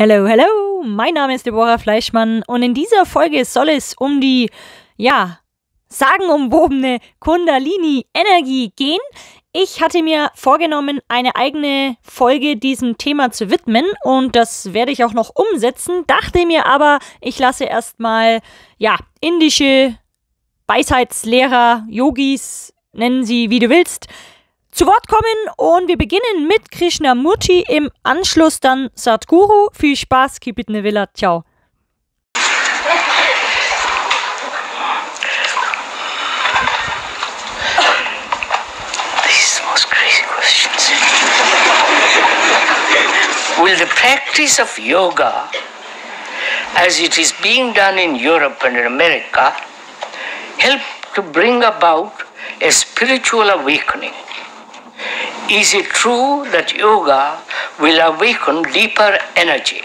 Hello, hello, mein Name ist Deborah Fleischmann und in dieser Folge soll es um die, sagenumwobene Kundalini-Energie gehen. Ich hatte mir vorgenommen, eine eigene Folge diesem Thema zu widmen und das werde ich auch noch umsetzen, dachte mir aber, ich lasse erstmal, indische Weisheitslehrer, Yogis, nennen sie wie du willst, zu Wort kommen und wir beginnen mit Krishnamurti, im Anschluss dann Sadhguru. Viel Spaß, keepitnevilla, ciao. These are the most crazy questions. Will the practice of yoga, as it is being done in Europe and in America, help to bring about a spiritual awakening? Is it true that yoga will awaken deeper energy,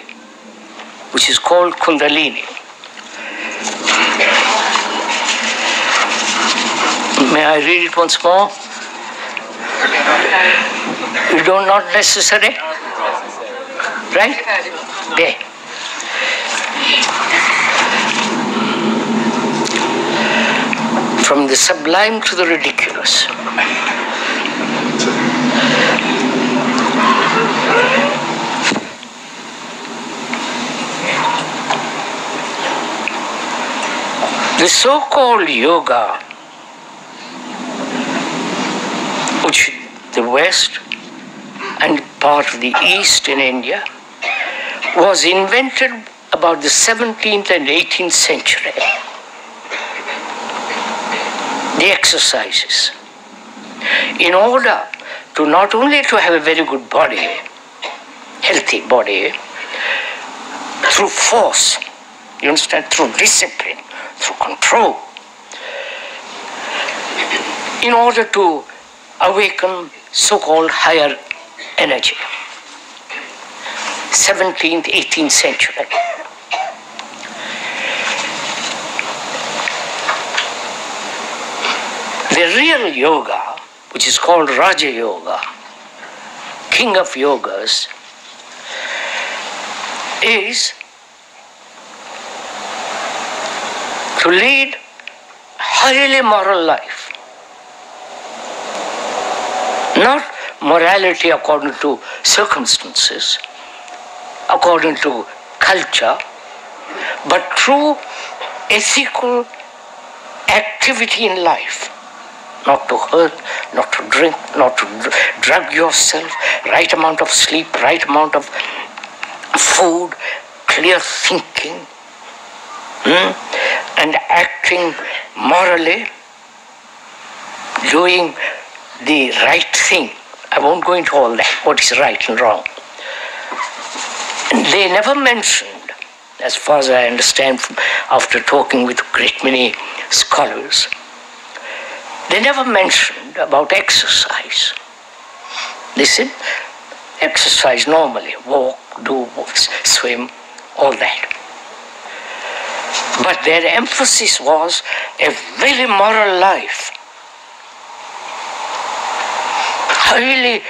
which is called Kundalini? May I read it once more? You don't, not necessary? Right? There. From the sublime to the ridiculous. The so-called yoga, which the West and part of the East in India, was invented about the 17th and 18th century. The exercises, in order to not only to have a very good body, healthy body, through force, you understand, through discipline, through control, in order to awaken so-called higher energy. 17th, 18th century. The real yoga, which is called Raja Yoga, king of yogas, is to lead highly moral life. Not morality according to circumstances, according to culture, but true ethical activity in life. Not to hurt, not to drink, not to drug yourself, right amount of sleep, right amount of food, clear thinking, and acting morally, doing the right thing. I won't go into all that, what is right and wrong. And they never mentioned, as far as I understand after talking with a great many scholars, they never mentioned about exercise. They said, exercise normally, walk, swim, all that. But their emphasis was a very moral life. Highly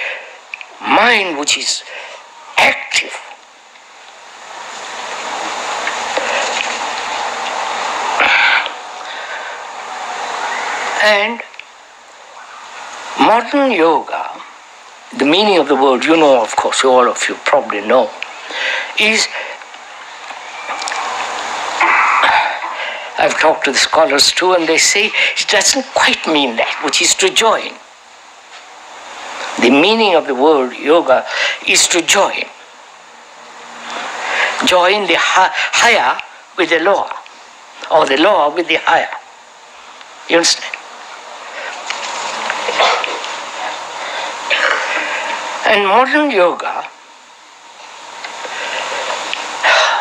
mind which is active. And modern yoga, the meaning of the word, you know, of course, all of you probably know, is, I've talked to the scholars too, and they say it doesn't quite mean that, which is to join. The meaning of the word yoga is to join. Join the higher with the lower, or the lower with the higher. You understand? And modern yoga,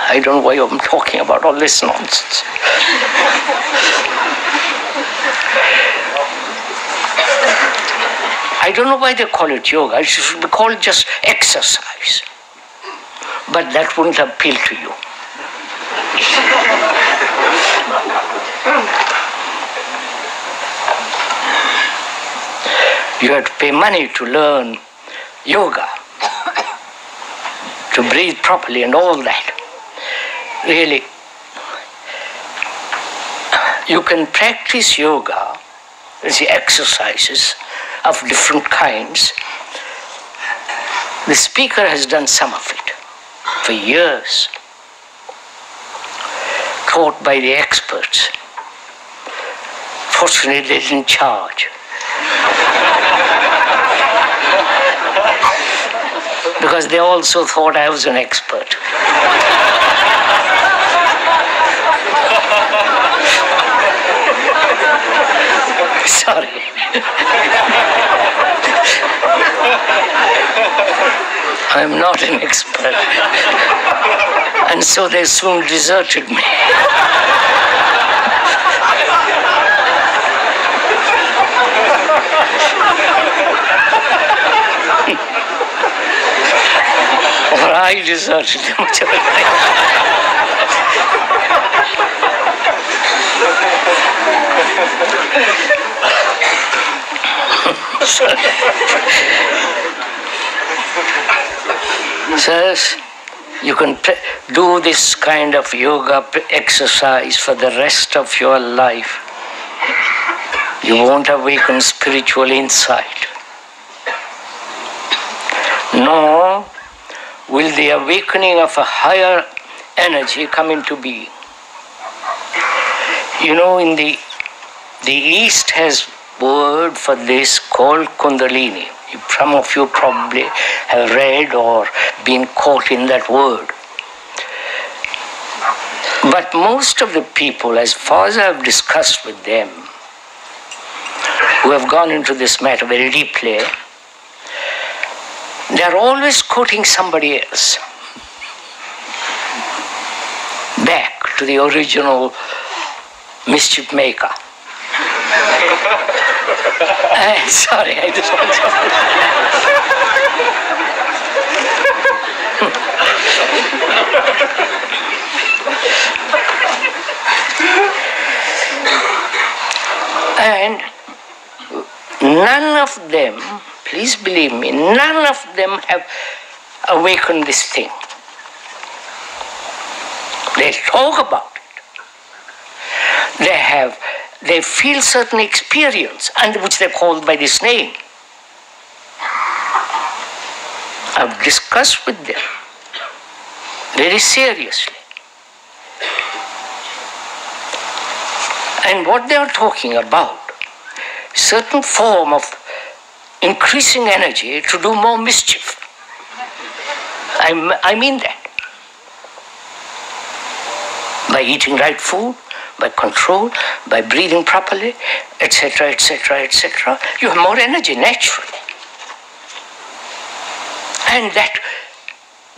I don't know why I'm talking about all this nonsense. I don't know why they call it yoga. It should be called just exercise. But that wouldn't appeal to you. You have to pay money to learn yoga. to breathe properly and all that. Really, you can practice yoga, the exercises of different kinds. The speaker has done some of it for years, taught by the experts. Fortunately, they didn't charge. Because they also thought I was an expert. Sorry. I'm not an expert. And so they soon deserted me. Or I deserted them. So you can do this kind of yoga exercise for the rest of your life. You won't awaken spiritual insight. Nor will the awakening of a higher energy come into being. You know, in the East has word for this called Kundalini. Some of you probably have read or been caught in that word. But most of the people, as far as I've discussed with them, who have gone into this matter very deeply, they're always quoting somebody else back to the original mischief maker. Sorry, I just want And none of them, please believe me, none of them have awakened this thing. They talk about it. They feel certain experience, and which they call by this name. I've discussed with them very seriously. And what they are talking about, certain form of increasing energy to do more mischief. I mean that. By eating right food, by control, by breathing properly, etc., etc., etc., you have more energy naturally. And that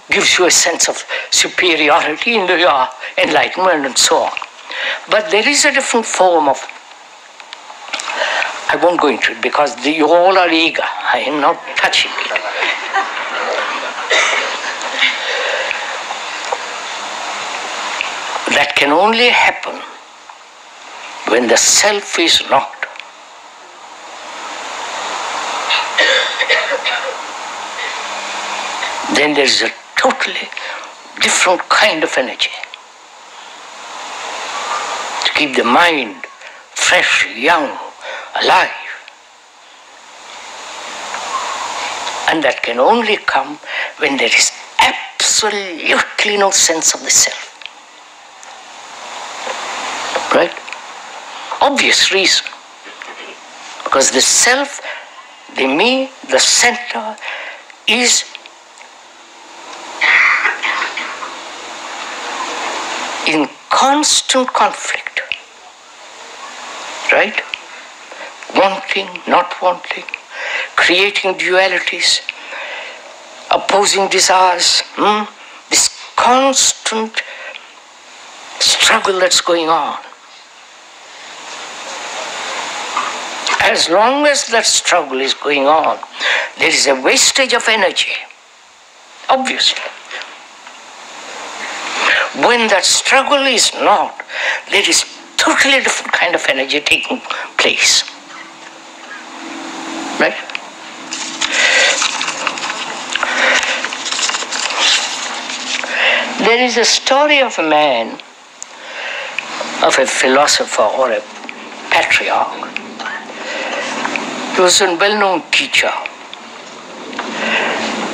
gives you a sense of superiority in your enlightenment and so on. But there is a different form of, I won't go into it because you all are eager. I am not touching it. That can only happen when the self is not. Then there is a totally different kind of energy to keep the mind fresh, young, alive. And that can only come when there is absolutely no sense of the self. Right? Obvious reason. Because the self, the me, the center is in constant conflict. Right? Wanting, not wanting, creating dualities, opposing desires, this constant struggle that's going on. As long as that struggle is going on, there is a wastage of energy, obviously. When that struggle is not, there is totally different kind of energy taking place. Right? There is a story of a man, of a philosopher or a patriarch. He was a well-known teacher.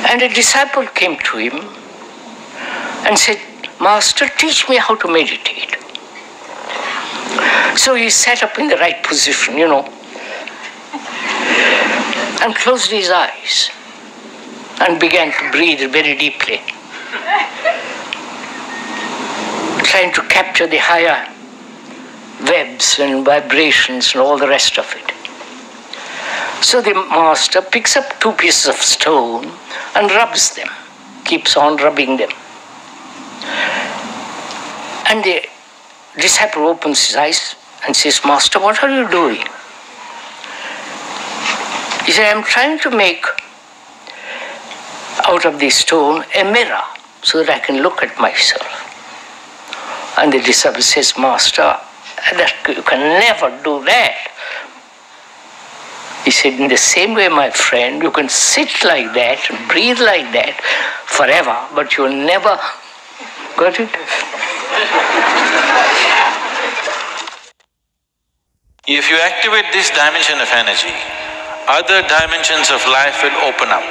And a disciple came to him and said, "Master, teach me how to meditate." So he sat up in the right position, and closed his eyes and began to breathe very deeply, trying to capture the higher webs and vibrations and all the rest of it. So the master picks up 2 pieces of stone and rubs them, keeps on rubbing them. And the disciple opens his eyes and says, "Master, what are you doing?" He said, "I'm trying to make out of this stone a mirror so that I can look at myself." And the disciple says, "Master, you can never do that." He said, "In the same way, my friend, you can sit like that and breathe like that forever, but you'll never..." Got it? If you activate this dimension of energy, other dimensions of life will open up.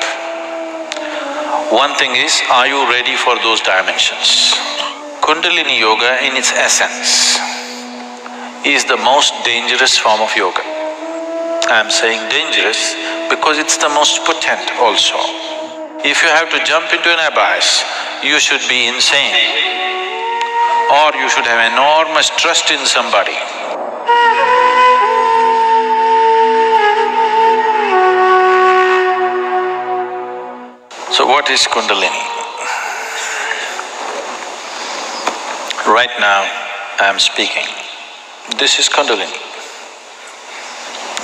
One thing is, are you ready for those dimensions? Kundalini Yoga in its essence is the most dangerous form of yoga. I'm saying dangerous because it's the most potent also. If you have to jump into an abyss, you should be insane, or you should have enormous trust in somebody. So what is Kundalini? Right now, I'm speaking. This is Kundalini.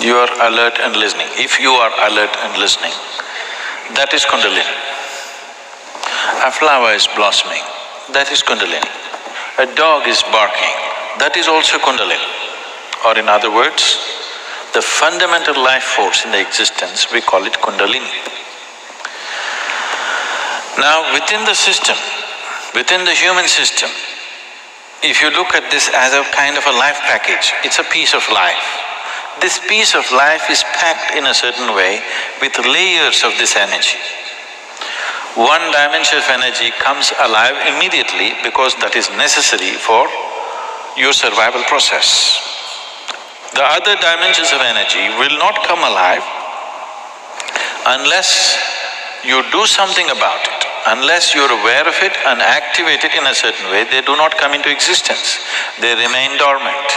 You are alert and listening. If you are alert and listening, that is Kundalini. A flower is blossoming, that is Kundalini. A dog is barking, that is also Kundalini. Or in other words, the fundamental life force in the existence, we call it Kundalini. Now, within the system, within the human system, if you look at this as a kind of a life package, it's a piece of life. This piece of life is packed in a certain way with layers of this energy. One dimension of energy comes alive immediately because that is necessary for your survival process. The other dimensions of energy will not come alive unless you do something about it. Unless you're aware of it and activate it in a certain way, they do not come into existence. They remain dormant.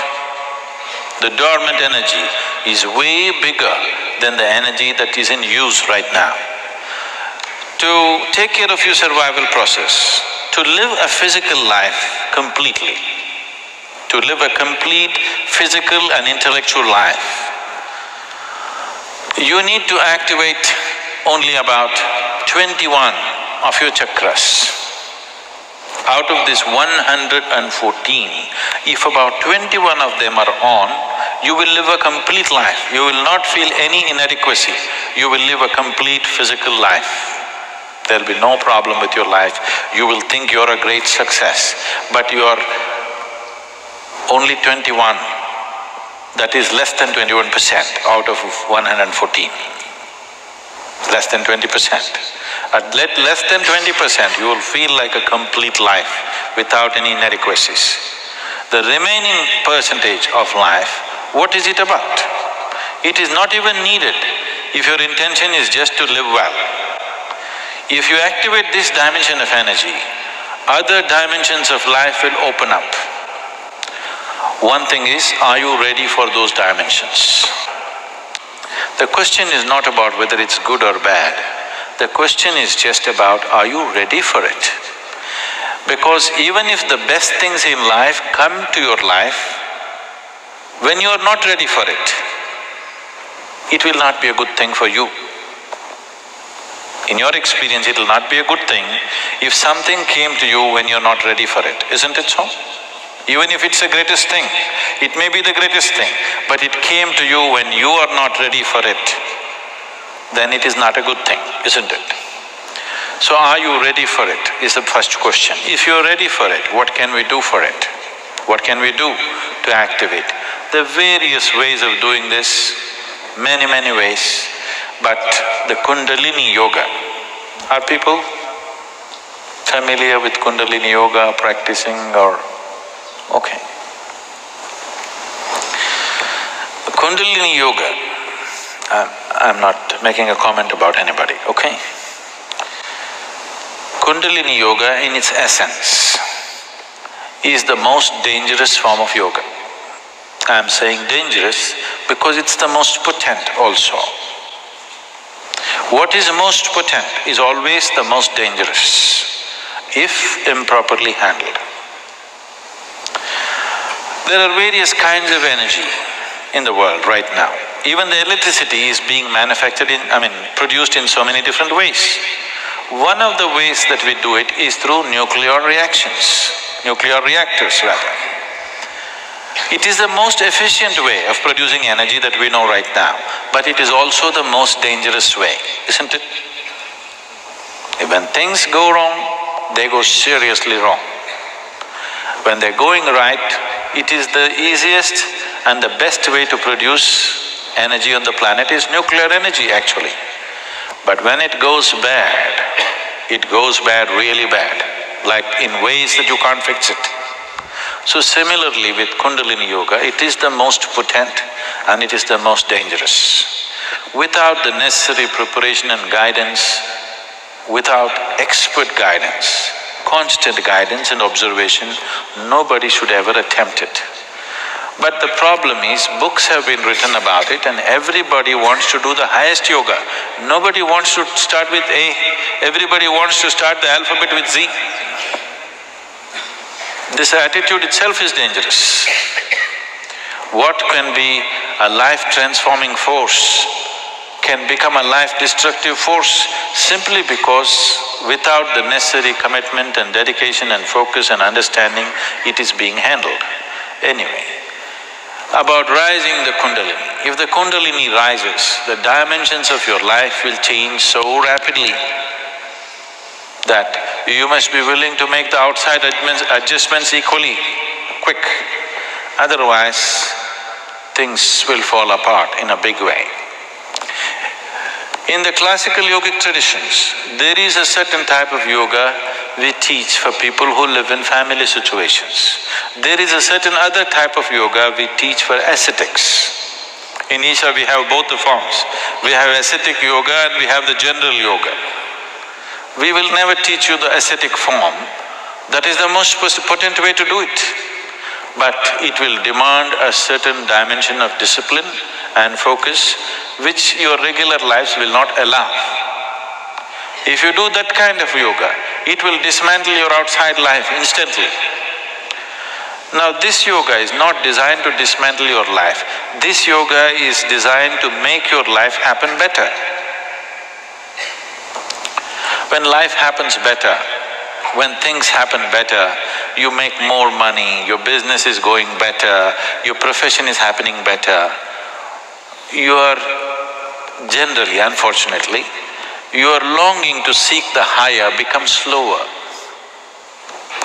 The dormant energy is way bigger than the energy that is in use right now. To take care of your survival process, to live a physical life completely, to live a complete physical and intellectual life, you need to activate only about 21 of your chakras. Out of this 114, if about 21 of them are on, you will live a complete life. You will not feel any inadequacy. You will live a complete physical life. There'll be no problem with your life. You will think you're a great success, but you are only 21. That is less than 21% out of 114. Less than 20%. At less than 20%, you will feel like a complete life without any inadequacies. The remaining percentage of life, what is it about? It is not even needed if your intention is just to live well. If you activate this dimension of energy, other dimensions of life will open up. One thing is, are you ready for those dimensions? The question is not about whether it's good or bad. The question is just about, are you ready for it? Because even if the best things in life come to your life, when you are not ready for it, it will not be a good thing for you. In your experience, it will not be a good thing if something came to you when you're not ready for it, isn't it so? Even if it's the greatest thing, it may be the greatest thing, but it came to you when you are not ready for it, then it is not a good thing, isn't it? So are you ready for it, is the first question. If you're ready for it, what can we do for it? What can we do to activate? There are various ways of doing this, many ways, but the Kundalini Yoga, are people familiar with Kundalini Yoga, practicing or… okay. Kundalini Yoga, I'm not making a comment about anybody, okay? Kundalini Yoga in its essence is the most dangerous form of yoga. I'm saying dangerous because it's the most potent also. What is most potent is always the most dangerous, if improperly handled. There are various kinds of energy in the world right now. Even the electricity is being produced in so many different ways. One of the ways that we do it is through nuclear reactions, nuclear reactors rather. It is the most efficient way of producing energy that we know right now, but it is also the most dangerous way, isn't it? When things go wrong, they go seriously wrong. When they're going right, it is the easiest and the best way to produce energy on the planet is nuclear energy actually. But when it goes bad really bad, like in ways that you can't fix it. So similarly with Kundalini Yoga, it is the most potent and it is the most dangerous. Without the necessary preparation and guidance, without expert guidance, constant guidance and observation, nobody should ever attempt it. But the problem is, books have been written about it and everybody wants to do the highest yoga. Nobody wants to start with A, everybody wants to start the alphabet with Z. This attitude itself is dangerous. What can be a life-transforming force can become a life-destructive force simply because without the necessary commitment and dedication and focus and understanding, it is being handled. Anyway, about rising the Kundalini. If the Kundalini rises, the dimensions of your life will change so rapidly that you must be willing to make the outside adjustments equally quick. Otherwise, things will fall apart in a big way. In the classical yogic traditions, there is a certain type of yoga we teach for people who live in family situations. There is a certain other type of yoga we teach for ascetics. In Isha we have both the forms. We have ascetic yoga and we have the general yoga. We will never teach you the ascetic form, that is the most potent way to do it. But it will demand a certain dimension of discipline and focus which your regular lives will not allow. If you do that kind of yoga, it will dismantle your outside life instantly. Now this yoga is not designed to dismantle your life, this yoga is designed to make your life happen better. When life happens better, when things happen better, you make more money, your business is going better, your profession is happening better, your generally, unfortunately, your longing to seek the higher becomes slower.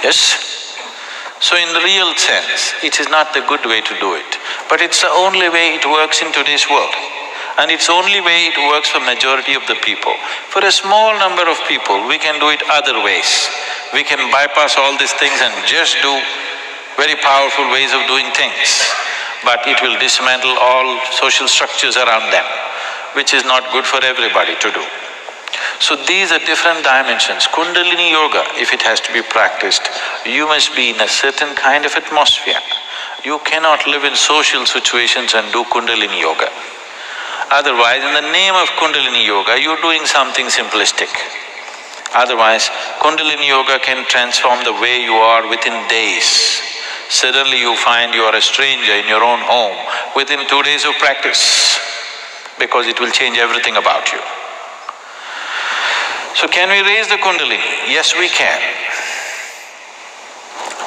Yes? So in the real sense, it is not the good way to do it, but it's the only way it works in today's world. And it's the only way it works for majority of the people. For a small number of people, we can do it other ways. We can bypass all these things and just do very powerful ways of doing things. But it will dismantle all social structures around them, which is not good for everybody to do. So these are different dimensions. Kundalini Yoga, if it has to be practiced, you must be in a certain kind of atmosphere. You cannot live in social situations and do Kundalini Yoga. Otherwise, in the name of Kundalini Yoga, you're doing something simplistic. Otherwise, Kundalini Yoga can transform the way you are within days. Suddenly you find you are a stranger in your own home within 2 days of practice, because it will change everything about you. So can we raise the Kundalini? Yes, we can.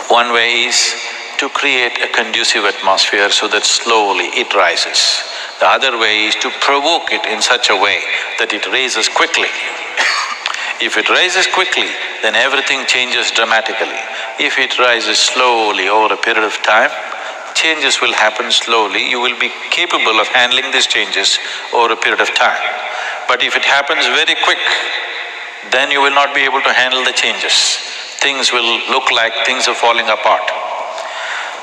One way is to create a conducive atmosphere so that slowly it rises. The other way is to provoke it in such a way that it raises quickly. If it rises quickly, then everything changes dramatically. If it rises slowly over a period of time, changes will happen slowly. You will be capable of handling these changes over a period of time. But if it happens very quick, then you will not be able to handle the changes. Things will look like things are falling apart.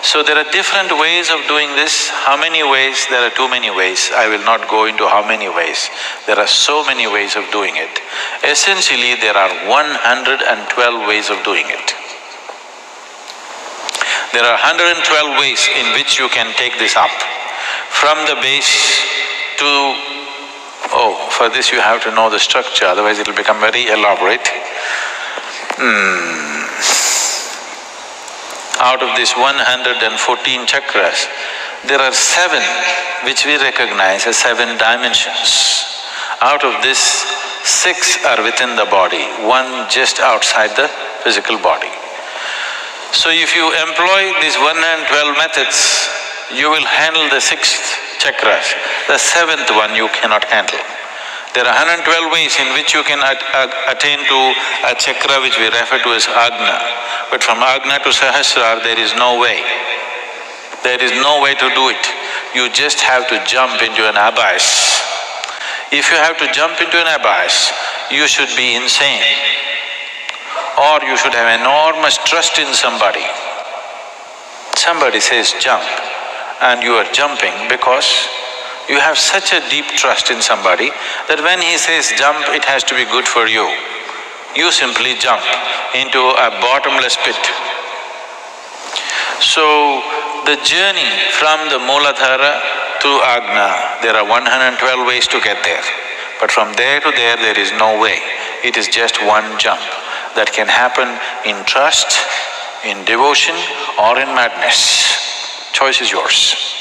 So there are different ways of doing this. How many ways? There are too many ways. I will not go into how many ways. There are so many ways of doing it. Essentially, there are 112 ways of doing it. There are 112 ways in which you can take this up. From the base to… for this you have to know the structure, otherwise it will become very elaborate. Out of these 114 chakras, there are 7 which we recognize as 7 dimensions. Out of this, 6 are within the body, 1 just outside the physical body. So if you employ these 112 methods, you will handle the 6th chakras. The 7th one you cannot handle. There are 112 ways in which you can attain to a chakra which we refer to as Agna. But from Agna to Sahasrara, there is no way. There is no way to do it. You just have to jump into an abyss. If you have to jump into an abyss, you should be insane. Or you should have enormous trust in somebody. Somebody says jump, and you are jumping because you have such a deep trust in somebody that when he says jump, it has to be good for you. You simply jump into a bottomless pit. So, the journey from the Mooladhara to Agna, there are 112 ways to get there. But from there to there, there is no way. It is just one jump that can happen in trust, in devotion, or in madness. Choice is yours.